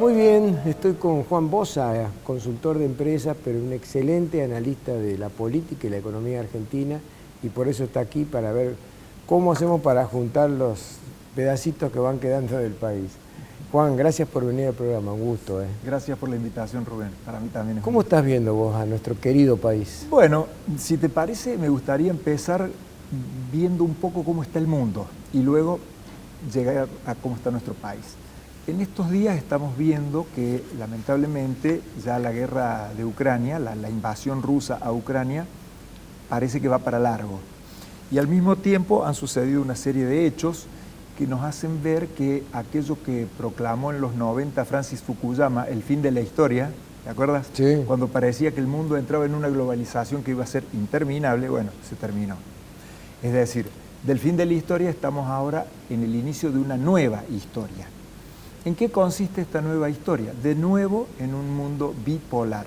Muy bien, estoy con Juan Bosa, consultor de empresas, pero un excelente analista de la política y la economía argentina, y por eso está aquí para ver cómo hacemos para juntar los pedacitos que van quedando del país. Juan, gracias por venir al programa, un gusto. Gracias por la invitación, Rubén. Para mí también es un ¿Cómo gusto. estás viendo vos a nuestro querido país? Bueno, si te parece, me gustaría empezar viendo un poco cómo está el mundo y luego llegar a cómo está nuestro país. En estos días estamos viendo que lamentablemente ya la guerra de Ucrania, la invasión rusa a Ucrania, parece que va para largo. Y al mismo tiempo han sucedido una serie de hechos que nos hacen ver que aquello que proclamó en los 90 Francis Fukuyama, el fin de la historia, ¿te acuerdas? Sí. Cuando parecía que el mundo entraba en una globalización que iba a ser interminable, bueno, se terminó. Es decir, del fin de la historia estamos ahora en el inicio de una nueva historia. ¿En qué consiste esta nueva historia? De nuevo en un mundo bipolar,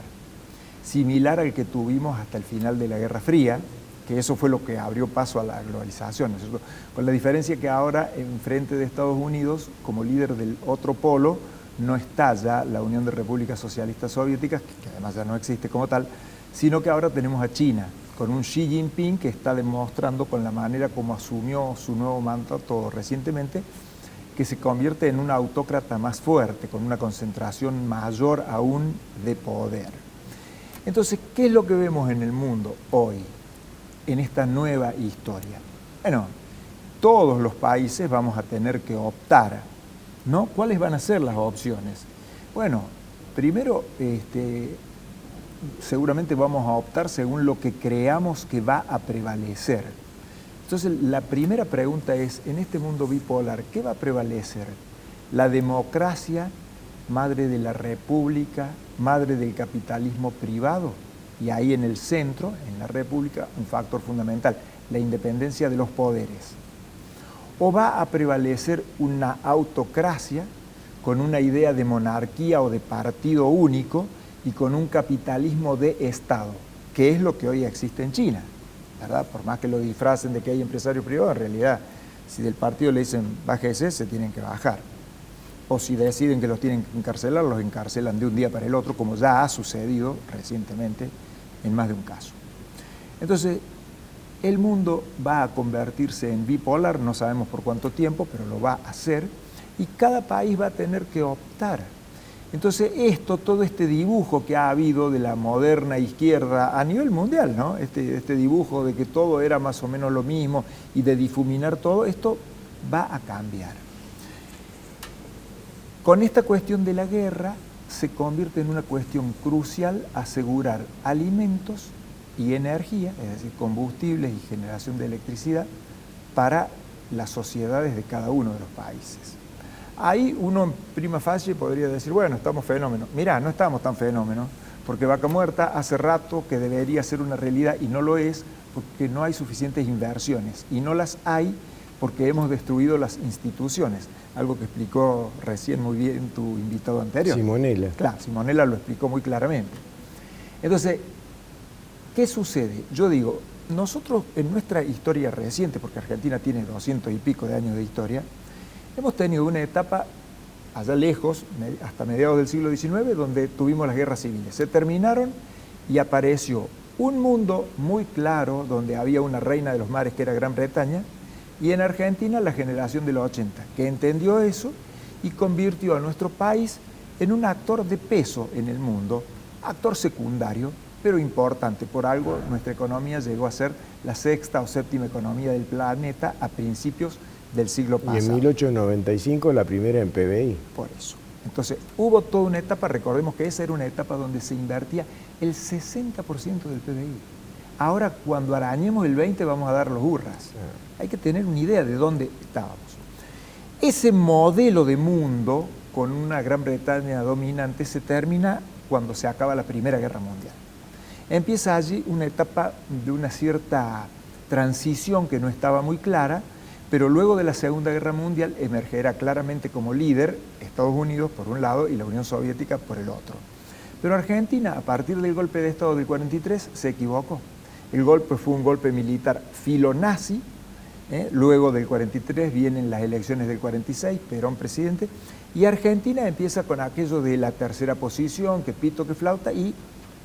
similar al que tuvimos hasta el final de la Guerra Fría, que eso fue lo que abrió paso a la globalización, ¿no es cierto? Con la diferencia que ahora, en frente de Estados Unidos, como líder del otro polo, no está ya la Unión de Repúblicas Socialistas Soviéticas, que además ya no existe como tal, sino que ahora tenemos a China, con un Xi Jinping que está demostrando con la manera como asumió su nuevo mandato recientemente, que se convierte en un autócrata más fuerte, con una concentración mayor aún de poder. Entonces, ¿qué es lo que vemos en el mundo hoy, en esta nueva historia? Bueno, todos los países vamos a tener que optar, ¿no? ¿Cuáles van a ser las opciones? Bueno, primero, seguramente vamos a optar según lo que creamos que va a prevalecer. Entonces, la primera pregunta es, en este mundo bipolar, ¿qué va a prevalecer? ¿La democracia, madre de la república, madre del capitalismo privado? Y ahí en el centro, en la república, un factor fundamental, la independencia de los poderes. ¿O va a prevalecer una autocracia con una idea de monarquía o de partido único y con un capitalismo de Estado, que es lo que hoy existe en China, ¿verdad? Por más que lo disfracen de que hay empresarios privados, en realidad, si del partido le dicen bájese, se tienen que bajar. O si deciden que los tienen que encarcelar, los encarcelan de un día para el otro, como ya ha sucedido recientemente en más de un caso. Entonces, el mundo va a convertirse en bipolar, no sabemos por cuánto tiempo, pero lo va a hacer, y cada país va a tener que optar. Entonces, todo este dibujo que ha habido de la moderna izquierda a nivel mundial, ¿no? Este dibujo de que todo era más o menos lo mismo y de difuminar todo, esto va a cambiar. Con esta cuestión de la guerra se convierte en una cuestión crucial asegurar alimentos y energía, es decir, combustibles y generación de electricidad para las sociedades de cada uno de los países. Ahí uno en prima facie podría decir, bueno, estamos fenómenos. Mirá, no estamos tan fenómenos, porque Vaca Muerta hace rato que debería ser una realidad y no lo es, porque no hay suficientes inversiones, y no las hay porque hemos destruido las instituciones, algo que explicó recién muy bien tu invitado anterior. Simonella. Claro, Simonella lo explicó muy claramente. Entonces, ¿qué sucede? Yo digo, nosotros en nuestra historia reciente, porque Argentina tiene 200 y pico de años de historia, hemos tenido una etapa allá lejos, hasta mediados del siglo XIX, donde tuvimos las guerras civiles. Se terminaron y apareció un mundo muy claro, donde había una reina de los mares que era Gran Bretaña, y en Argentina la generación de los 80, que entendió eso y convirtió a nuestro país en un actor de peso en el mundo, actor secundario, pero importante. Por algo nuestra economía llegó a ser la sexta o séptima economía del planeta a principios del siglo pasado. Y en 1895 la primera en PBI. Por eso. Entonces, hubo toda una etapa, recordemos que esa era una etapa donde se invertía el 60% del PBI. Ahora, cuando arañemos el 20%, vamos a dar los hurras. Hay que tener una idea de dónde estábamos. Ese modelo de mundo, con una Gran Bretaña dominante, se termina cuando se acaba la Primera Guerra Mundial. Empieza allí una etapa de una cierta transición que no estaba muy clara, pero luego de la Segunda Guerra Mundial emergerá claramente como líder Estados Unidos por un lado y la Unión Soviética por el otro. Pero Argentina, a partir del golpe de Estado del 43, se equivocó. El golpe fue un golpe militar filonazi, luego del 43 vienen las elecciones del 46, Perón presidente, Y Argentina empieza con aquello de la tercera posición, que pito, que flauta, y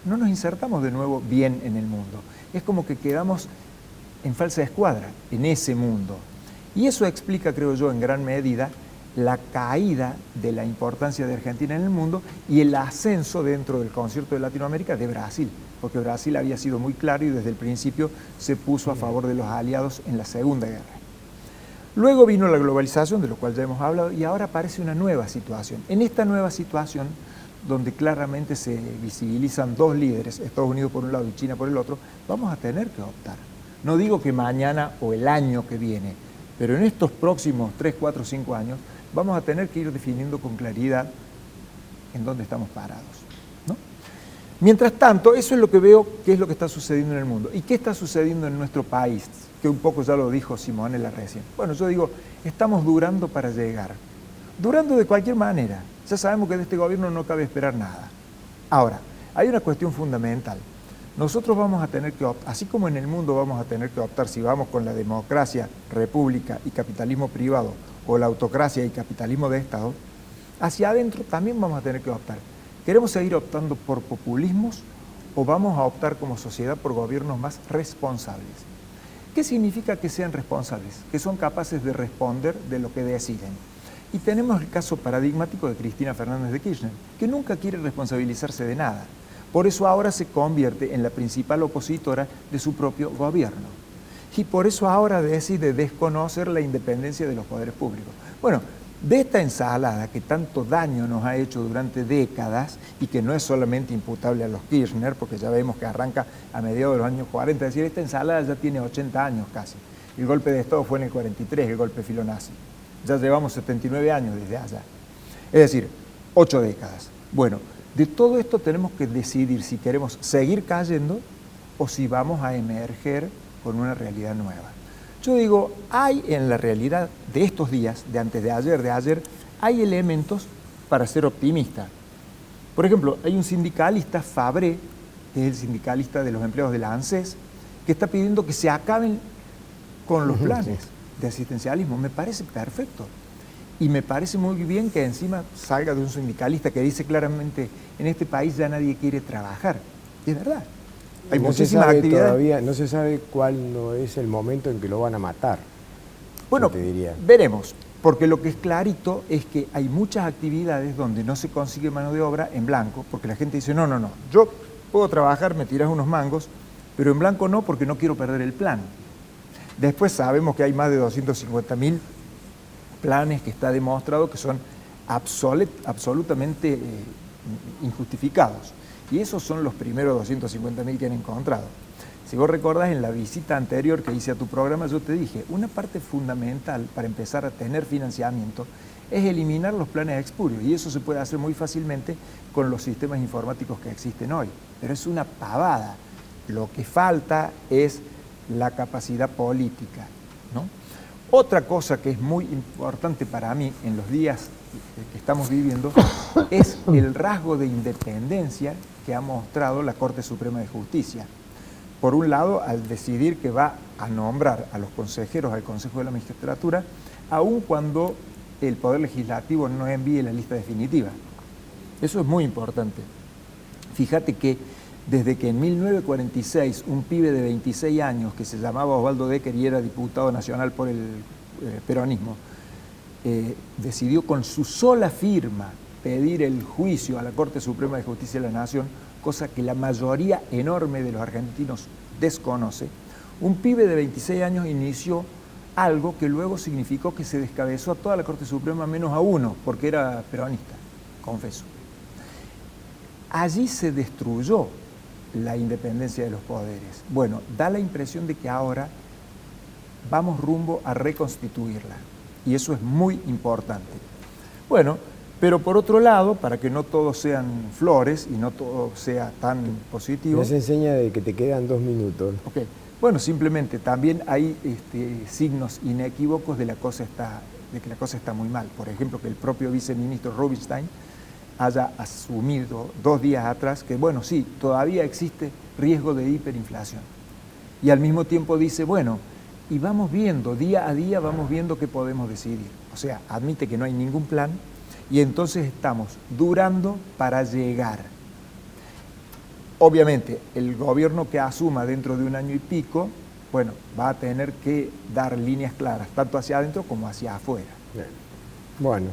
no nos insertamos de nuevo bien en el mundo. Es como que quedamos en falsa escuadra, en ese mundo. Y eso explica, creo yo, en gran medida, la caída de la importancia de Argentina en el mundo y el ascenso dentro del concierto de Latinoamérica de Brasil, porque Brasil había sido muy claro y desde el principio se puso a favor de los aliados en la Segunda Guerra. Luego vino la globalización, de lo cual ya hemos hablado, y ahora aparece una nueva situación. En esta nueva situación, donde claramente se visibilizan dos líderes, Estados Unidos por un lado y China por el otro, vamos a tener que optar. No digo que mañana o el año que viene, pero en estos próximos 3, 4, 5 años vamos a tener que ir definiendo con claridad en dónde estamos parados, ¿no? Mientras tanto, eso es lo que veo que es lo que está sucediendo en el mundo. ¿Y qué está sucediendo en nuestro país? Que un poco ya lo dijo Simonella recién. Bueno, yo digo, estamos durando para llegar. Durando de cualquier manera. Ya sabemos que de este gobierno no cabe esperar nada. Ahora, hay una cuestión fundamental. Nosotros vamos a tener que optar, así como en el mundo vamos a tener que optar si vamos con la democracia, república y capitalismo privado, o la autocracia y capitalismo de Estado, hacia adentro también vamos a tener que optar. ¿Queremos seguir optando por populismos o vamos a optar como sociedad por gobiernos más responsables? ¿Qué significa que sean responsables? Que son capaces de responder de lo que deciden. Y tenemos el caso paradigmático de Cristina Fernández de Kirchner, que nunca quiere responsabilizarse de nada. Por eso ahora se convierte en la principal opositora de su propio gobierno. Y por eso ahora decide desconocer la independencia de los poderes públicos. Bueno, de esta ensalada que tanto daño nos ha hecho durante décadas y que no es solamente imputable a los Kirchner, porque ya vemos que arranca a mediados de los años 40, es decir, esta ensalada ya tiene 80 años casi. El golpe de Estado fue en el 43, el golpe filonazi. Ya llevamos 79 años desde allá. Es decir, 8 décadas. Bueno, de todo esto tenemos que decidir si queremos seguir cayendo o si vamos a emerger con una realidad nueva. Yo digo, hay en la realidad de estos días, de antes de ayer, hay elementos para ser optimista. Por ejemplo, hay un sindicalista, Fabré, que es el sindicalista de los empleados de la ANSES, que está pidiendo que se acaben con los planes de asistencialismo. Me parece perfecto. Y me parece muy bien que encima salga de un sindicalista que dice claramente, en este país ya nadie quiere trabajar. Y es verdad. Hay muchísimas actividades. Todavía no se sabe cuándo es el momento en que lo van a matar. Bueno, te diría. Veremos, porque lo que es clarito es que hay muchas actividades donde no se consigue mano de obra en blanco, porque la gente dice, no, yo puedo trabajar, me tiras unos mangos, pero en blanco no, porque no quiero perder el plan. Después sabemos que hay más de 250.000 planes que está demostrado que son absolutamente injustificados. Y esos son los primeros 250.000 que han encontrado. Si vos recordás, en la visita anterior que hice a tu programa, yo te dije, una parte fundamental para empezar a tener financiamiento es eliminar los planes espurios, y eso se puede hacer muy fácilmente con los sistemas informáticos que existen hoy. Pero es una pavada. Lo que falta es la capacidad política, ¿no? Otra cosa que es muy importante para mí en los días que estamos viviendo es el rasgo de independencia que ha mostrado la Corte Suprema de Justicia. Por un lado, al decidir que va a nombrar a los consejeros al Consejo de la Magistratura, aun cuando el Poder Legislativo no envíe la lista definitiva. Eso es muy importante. Fíjate que desde que en 1946 un pibe de 26 años que se llamaba Osvaldo Decker y era diputado nacional por el peronismo, decidió con su sola firma pedir el juicio a la Corte Suprema de Justicia de la Nación, cosa que la mayoría enorme de los argentinos desconoce, un pibe de 26 años inició algo que luego significó que se descabezó a toda la Corte Suprema menos a uno, porque era peronista, confeso. Allí se destruyó la independencia de los poderes. Bueno, da la impresión de que ahora vamos rumbo a reconstituirla, y eso es muy importante. Bueno, pero por otro lado, para que no todos sean flores y no todo sea tan positivo... Nos enseña de que te quedan 2 minutos. Ok, bueno, simplemente también hay signos inequívocos de que la cosa está muy mal. Por ejemplo, que el propio viceministro Rubinstein haya asumido 2 días atrás que, bueno, sí, todavía existe riesgo de hiperinflación. Y al mismo tiempo dice, bueno, y vamos viendo, día a día vamos viendo qué podemos decidir. O sea, admite que no hay ningún plan Y entonces estamos durando para llegar. Obviamente, el gobierno que asuma dentro de un año y pico, bueno, va a tener que dar líneas claras, tanto hacia adentro como hacia afuera. Bueno,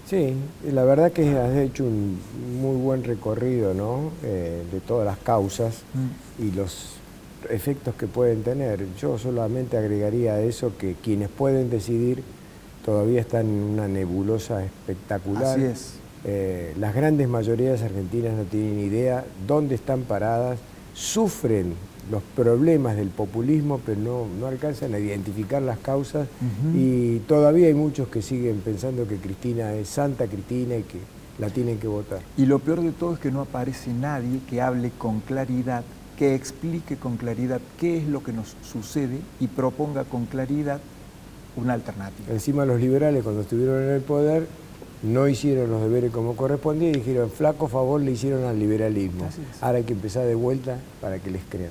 sí, la verdad que has hecho un muy buen recorrido, ¿no? De todas las causas y los efectos que pueden tener. Yo solamente agregaría a eso que quienes pueden decidir todavía están en una nebulosa espectacular. Así es. Las grandes mayorías argentinas no tienen idea dónde están paradas, sufren los problemas del populismo, pero no alcanzan a identificar las causas y todavía hay muchos que siguen pensando que Cristina es Santa Cristina y que la tienen que votar. Y lo peor de todo es que no aparece nadie que hable con claridad, que explique con claridad qué es lo que nos sucede y proponga con claridad una alternativa. Encima los liberales, cuando estuvieron en el poder, no hicieron los deberes como correspondía y dijeron, flaco favor le hicieron al liberalismo. Ahora hay que empezar de vuelta para que les crean.